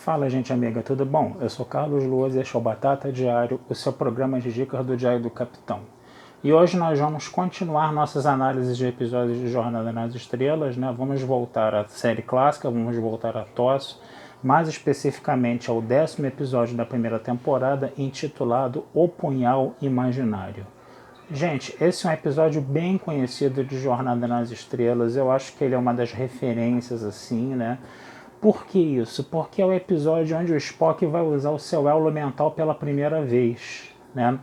Fala, gente amiga, tudo bom? Eu sou Carlos Luas e este é o Batata Diário, o seu programa de dicas do Diário do Capitão. E hoje nós vamos continuar nossas análises de episódios de Jornada nas Estrelas, né? Vamos voltar à série clássica, vamos voltar a TOS, mais especificamente ao 10º episódio da primeira temporada, intitulado O Punhal Imaginário. Gente, esse é um episódio bem conhecido de Jornada nas Estrelas, eu acho que ele é uma das referências, assim, né? Por que isso? Porque é o episódio onde o Spock vai usar o seu elo mental pela primeira vez, né?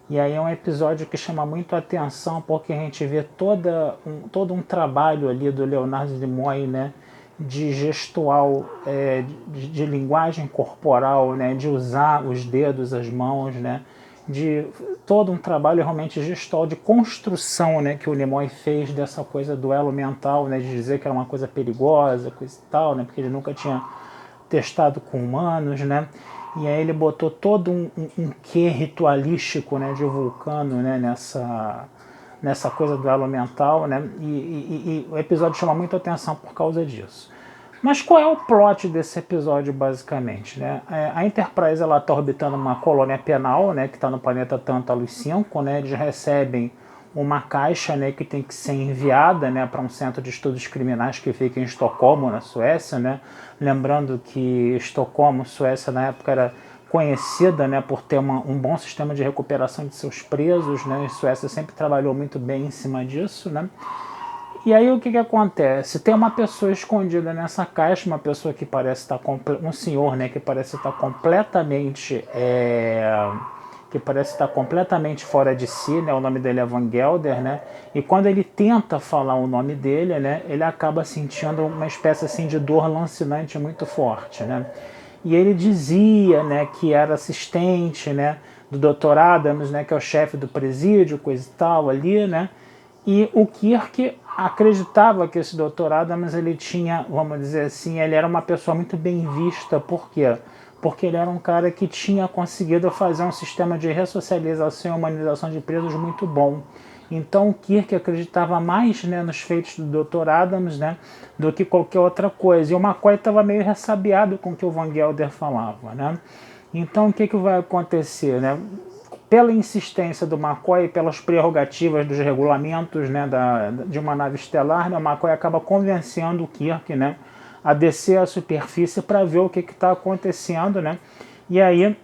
E aí é um episódio que chama muito a atenção porque a gente vê todo um trabalho ali do Leonard Nimoy, né? De gestual, de linguagem corporal, né? De usar os dedos, as mãos, né? De todo um trabalho realmente gestual de construção, né, que o Nimoy fez dessa coisa do elo mental, né, de dizer que era uma coisa perigosa, coisa e tal, né, porque ele nunca tinha testado com humanos, né, e aí ele botou todo um quê ritualístico, né, de Vulcano, né, nessa coisa do elo mental, né, e o episódio chama muito atenção por causa disso. Mas qual é o plot desse episódio, basicamente? Né? A Enterprise está orbitando uma colônia penal, né, que está no planeta Tantalus 5. Né, eles recebem uma caixa, né, que tem que ser enviada, né, para um centro de estudos criminais que fica em Estocolmo, na Suécia. Né? Lembrando que Estocolmo, Suécia, na época era conhecida, né, por ter um bom sistema de recuperação de seus presos. Né? A Suécia sempre trabalhou muito bem em cima disso. Né? E aí o que acontece? Tem uma pessoa escondida nessa caixa, uma pessoa que parece estar um senhor, né, que parece estar completamente fora de si, né? O nome dele é Van Gelder, né? E quando ele tenta falar o nome dele, né, ele acaba sentindo uma espécie assim de dor lancinante muito forte, né? E ele dizia, né, que era assistente, né, do Dr. Adams, né, que é o chefe do presídio, coisa e tal ali, né? E o Kirk acreditava que esse Dr. Adams, ele tinha, vamos dizer assim, ele era uma pessoa muito bem vista. Por quê? Porque ele era um cara que tinha conseguido fazer um sistema de ressocialização e humanização de presos muito bom. Então o Kirk acreditava mais, né, nos feitos do Dr. Adams, né, do que qualquer outra coisa. E o McCoy estava meio ressabiado com o que o Van Gelder falava. Né? Então o que vai acontecer? Né? Pela insistência do McCoy e pelas prerrogativas dos regulamentos, né, de uma nave estelar, né, o McCoy acaba convencendo o Kirk, né, a descer à superfície para ver o que está acontecendo. Né? E aí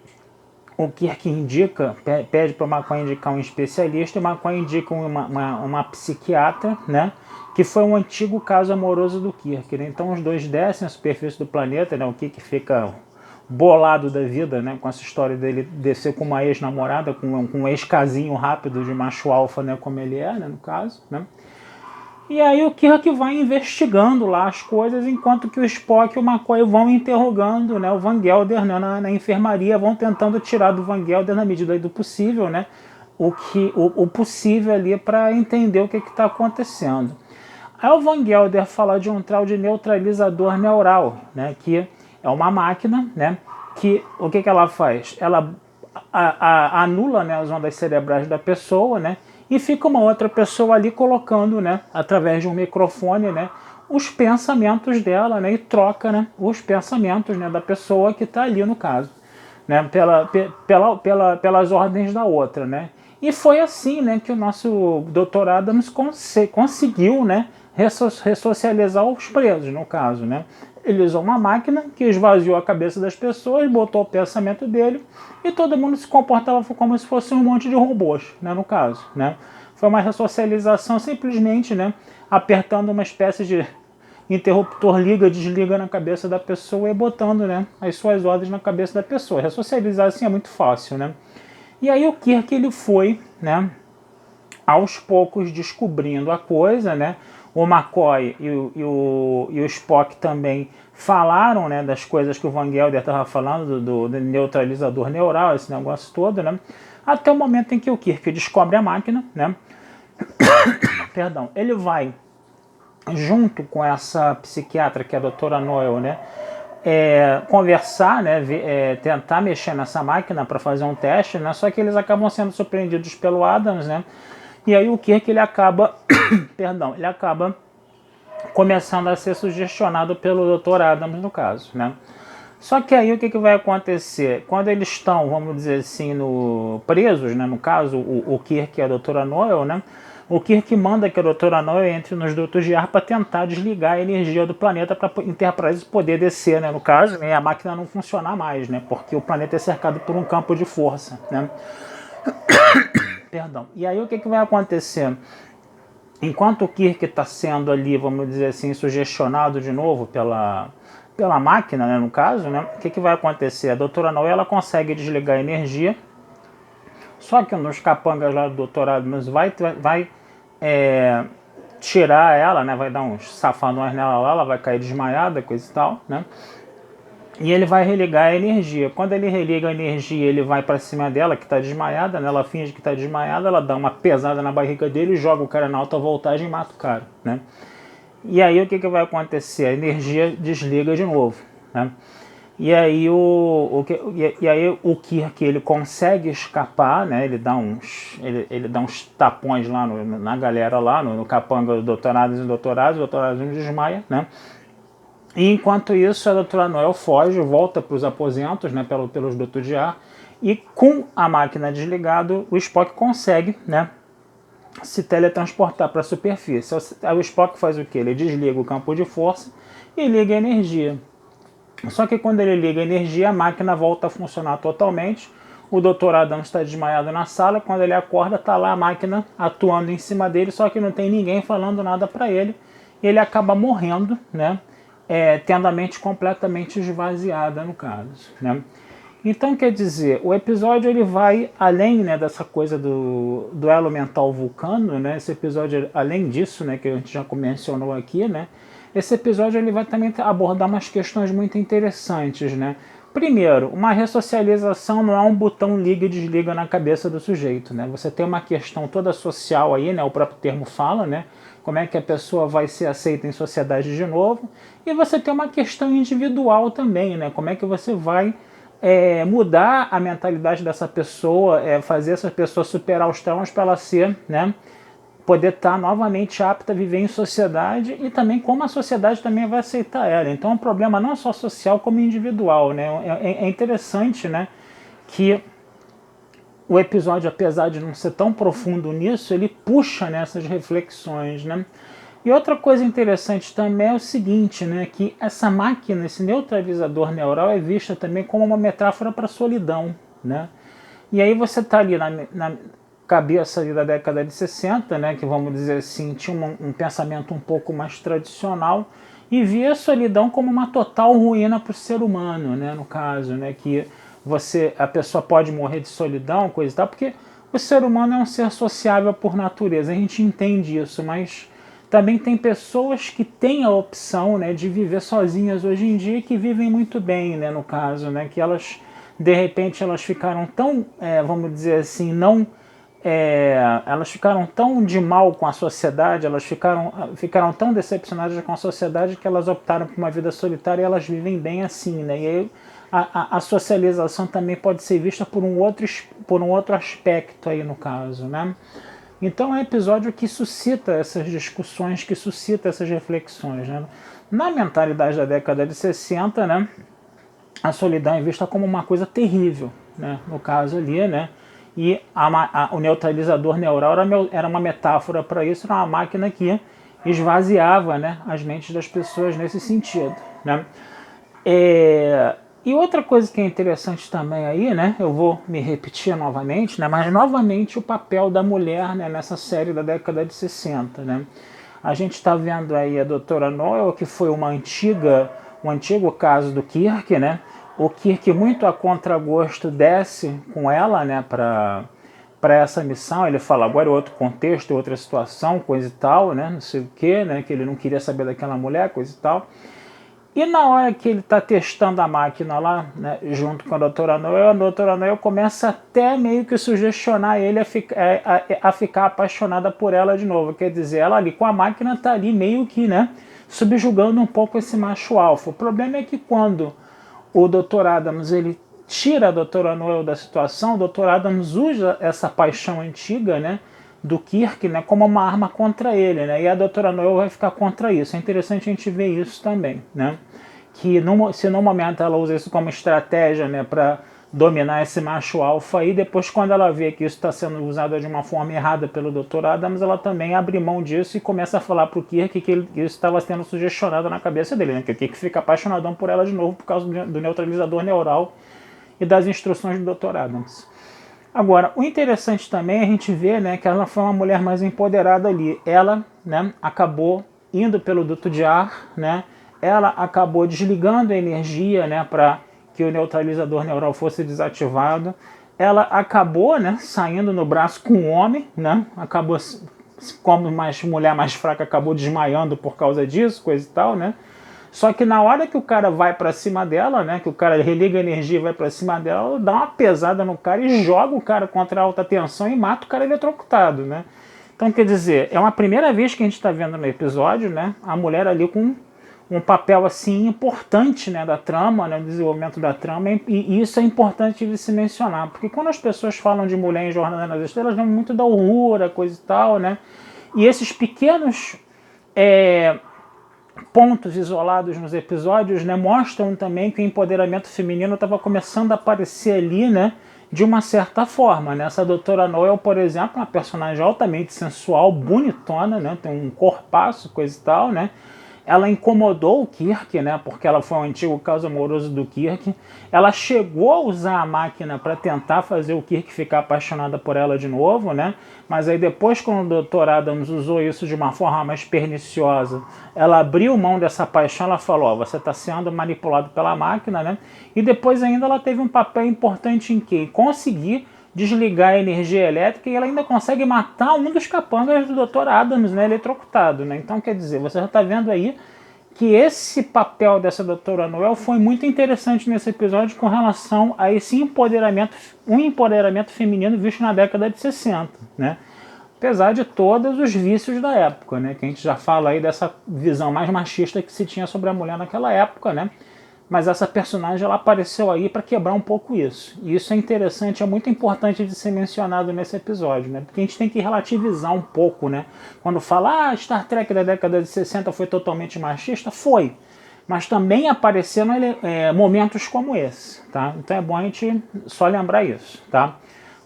o Kirk indica, pede para o McCoy indicar um especialista, e o McCoy indica uma psiquiatra, né, que foi um antigo caso amoroso do Kirk. Né? Então os dois descem à superfície do planeta, né, o Kirk fica bolado da vida, né, com essa história dele descer com uma ex-namorada, com um ex-casinho rápido de macho alfa, né, como ele é, né, no caso, né. E aí o Kirk vai investigando lá as coisas, enquanto que o Spock e o McCoy vão interrogando, né, o Van Gelder, né, na enfermaria, vão tentando tirar do Van Gelder, na medida do possível, né, o possível ali para entender o que está acontecendo. Aí o Van Gelder fala de um tal de neutralizador neural, né, que é uma máquina, né, que o que ela faz? Ela anula, né, as ondas cerebrais da pessoa, né, e fica uma outra pessoa ali colocando, né, através de um microfone, né, os pensamentos dela, né, e troca, né, os pensamentos, né, da pessoa que está ali no caso, né, pelas ordens da outra. Né. E foi assim, né, que o nosso Dr. Adams conseguiu, né, ressocializar os presos, no caso. Né. Ele usou uma máquina que esvaziou a cabeça das pessoas, botou o pensamento dele e todo mundo se comportava como se fosse um monte de robôs, né, no caso. Né. Foi uma ressocialização simplesmente, né, apertando uma espécie de interruptor liga-desliga na cabeça da pessoa e botando, né, as suas ordens na cabeça da pessoa. Ressocializar assim é muito fácil. Né. E aí o Kirk, ele foi, né, aos poucos descobrindo a coisa, né. O McCoy e o Spock também falaram, né, das coisas que o Van Gelder estava falando, do neutralizador neural, esse negócio todo, né, até o momento em que o Kirk descobre a máquina, né, perdão, ele vai junto com essa psiquiatra, que é a doutora Noel, né, conversar, né, tentar mexer nessa máquina para fazer um teste, né, só que eles acabam sendo surpreendidos pelo Adams, né, e aí o Kirk, ele acaba, ele acaba começando a ser sugestionado pelo Dr. Adams, no caso. Né. Só que aí o que vai acontecer? Quando eles estão, vamos dizer assim, presos, né, no caso, o Kirk e a doutora Noel, né, o Kirk manda que a doutora Noel entre nos dutos de ar para tentar desligar a energia do planeta para a Enterprise poder descer, né, no caso, né, e a máquina não funcionar mais, né, porque o planeta é cercado por um campo de força, né. Perdão. E aí o que vai acontecer? Enquanto o Kirk está sendo ali, vamos dizer assim, sugestionado de novo pela máquina, né, no caso, né, o que vai acontecer? A doutora Noel ela consegue desligar a energia, só que um dos capangas lá do Dr. Adams vai tirar ela, né, vai dar uns safadões nela lá, ela vai cair desmaiada, coisa e tal, né? E ele vai religar a energia. Quando ele religa a energia, ele vai para cima dela, que está desmaiada, né? Ela finge que está desmaiada, ela dá uma pesada na barriga dele, joga o cara na alta voltagem e mata o cara, né? E aí o que vai acontecer? A energia desliga de novo, né? E aí o Kirk ele consegue escapar, né? Ele dá uns tapões lá na galera lá, no capanga do doutorados e doutorados, o doutorado desmaia, né? E enquanto isso, a doutora Noel foge, volta para os aposentos, né, pelos dutos de ar, e com a máquina desligada, o Spock consegue, né, se teletransportar para a superfície. Aí o Spock faz o quê? Ele desliga o campo de força e liga a energia. Só que quando ele liga a energia, a máquina volta a funcionar totalmente. O Dr. Adams está desmaiado na sala, quando ele acorda, está lá a máquina atuando em cima dele, só que não tem ninguém falando nada para ele. Ele acaba morrendo, né? Tendo a mente completamente esvaziada, no caso, né? Então, quer dizer, o episódio ele vai além, né, dessa coisa do duelo mental vulcano, né? Esse episódio, além disso, né, que a gente já mencionou aqui, né? Esse episódio ele vai também abordar umas questões muito interessantes, né? Primeiro, uma ressocialização não é um botão liga e desliga na cabeça do sujeito, né? Você tem uma questão toda social aí, né? O próprio termo fala, né? Como é que a pessoa vai ser aceita em sociedade de novo. E você tem uma questão individual também, né? Como é que você vai mudar a mentalidade dessa pessoa, fazer essa pessoa superar os traumas para ela ser, né? Poder estar novamente apta a viver em sociedade e também como a sociedade também vai aceitar ela. Então é um problema não só social como individual, né? É interessante, né, que o episódio, apesar de não ser tão profundo nisso, ele puxa nessas reflexões, né? E outra coisa interessante também é o seguinte, né, que essa máquina, esse neutralizador neural é vista também como uma metáfora para a solidão, né? E aí você está ali na cabeça ali da década de 60, né, que vamos dizer assim, tinha um pensamento um pouco mais tradicional e via a solidão como uma total ruína para o ser humano, né, no caso, né, que a pessoa pode morrer de solidão, coisa e tal, porque o ser humano é um ser sociável por natureza, a gente entende isso, mas também tem pessoas que têm a opção, né, de viver sozinhas hoje em dia e que vivem muito bem, né, no caso, né, que elas, de repente, elas ficaram tão, vamos dizer assim, elas ficaram tão de mal com a sociedade, elas ficaram tão decepcionadas com a sociedade que elas optaram por uma vida solitária e elas vivem bem assim, né? E aí a socialização também pode ser vista por um outro aspecto aí no caso, né? Então é um episódio que suscita essas discussões, que suscita essas reflexões, né? Na mentalidade da década de 60, né, a solidão é vista como uma coisa terrível, né? No caso ali, né? E o neutralizador neural era uma metáfora para isso, era uma máquina que esvaziava, né, as mentes das pessoas nesse sentido, né? E outra coisa que é interessante também aí, né, eu vou me repetir novamente, né, mas novamente o papel da mulher, né, nessa série da década de 60, né? A gente está vendo aí a doutora Noel, que foi um antigo caso do Kirk, né? O Kirk, muito a contragosto, desce com ela, né, para essa missão. Ele fala, agora é outro contexto, outra situação, coisa e tal, né, não sei o que, né, que ele não queria saber daquela mulher, coisa e tal. E na hora que ele está testando a máquina lá, né, junto com a doutora Noel começa até meio que sugestionar ele a ficar apaixonada por ela de novo. Quer dizer, ela ali com a máquina está ali meio que, né, subjugando um pouco esse macho alfa. O problema é que quando o Dr. Adams ele tira a doutora Noel da situação, o Dr. Adams usa essa paixão antiga, né, do Kirk, né, como uma arma contra ele, né, e a doutora Noel vai ficar contra isso. É interessante a gente ver isso também, né, que se no momento ela usa isso como estratégia, né, para dominar esse macho alfa aí, depois quando ela vê que isso está sendo usado de uma forma errada pelo Dr. Adams, ela também abre mão disso e começa a falar pro Kirk que isso estava sendo sugestionado na cabeça dele, né, que o Kirk fica apaixonadão por ela de novo por causa do neutralizador neural e das instruções do Dr. Adams. Agora, o interessante também é a gente ver, né, que ela foi uma mulher mais empoderada ali. Ela, né, acabou indo pelo duto de ar, né, ela acabou desligando a energia, né, para que o neutralizador neural fosse desativado. Ela acabou, né, saindo no braço com o homem, né, acabou, como mais mulher mais fraca, acabou desmaiando por causa disso, coisa e tal, né. Só que na hora que o cara vai pra cima dela, né, que o cara religa a energia e vai pra cima dela, ela dá uma pesada no cara e joga o cara contra a alta tensão e mata o cara eletrocutado, né. Então, quer dizer, é uma primeira vez que a gente está vendo no episódio, né, a mulher ali com um papel assim importante, né, da trama, né, no desenvolvimento da trama, e isso é importante de se mencionar, porque quando as pessoas falam de mulher em Jornada nas Estrelas, lembram muito da Uhura, coisa e tal, né, e esses pequenos pontos isolados nos episódios, né, mostram também que o empoderamento feminino estava começando a aparecer ali, né, de uma certa forma, né? Essa doutora Noel, por exemplo, é uma personagem altamente sensual, bonitona, né, tem um corpaço, coisa e tal, né. Ela incomodou o Kirk, né, porque ela foi um antigo caso amoroso do Kirk. Ela chegou a usar a máquina para tentar fazer o Kirk ficar apaixonada por ela de novo, né? Mas aí depois, quando o Dr. Adams usou isso de uma forma mais perniciosa, ela abriu mão dessa paixão, ela falou, ó, você está sendo manipulado pela máquina, né? E depois ainda ela teve um papel importante em quê? Conseguir desligar a energia elétrica, e ela ainda consegue matar um dos capangas do Dr. Adams, né, eletrocutado, né? Então, quer dizer, você já está vendo aí que esse papel dessa doutora Noel foi muito interessante nesse episódio com relação a esse empoderamento, um empoderamento feminino visto na década de 60, né? Apesar de todos os vícios da época, né? Que a gente já fala aí dessa visão mais machista que se tinha sobre a mulher naquela época, né? Mas essa personagem ela apareceu aí para quebrar um pouco isso. E isso é interessante, é muito importante de ser mencionado nesse episódio, né? Porque a gente tem que relativizar um pouco, né? Quando fala, Star Trek da década de 60 foi totalmente machista, foi. Mas também apareceram momentos como esse, tá? Então é bom a gente só lembrar isso, tá?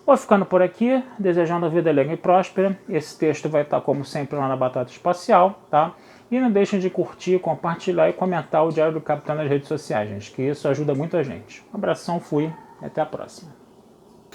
Vou ficando por aqui, desejando a vida longa e próspera. Esse texto vai estar, como sempre, lá na Batata Espacial, tá? E não deixem de curtir, compartilhar e comentar o Diário do Capitão nas redes sociais, gente, que isso ajuda muito a gente. Um abração, fui e até a próxima.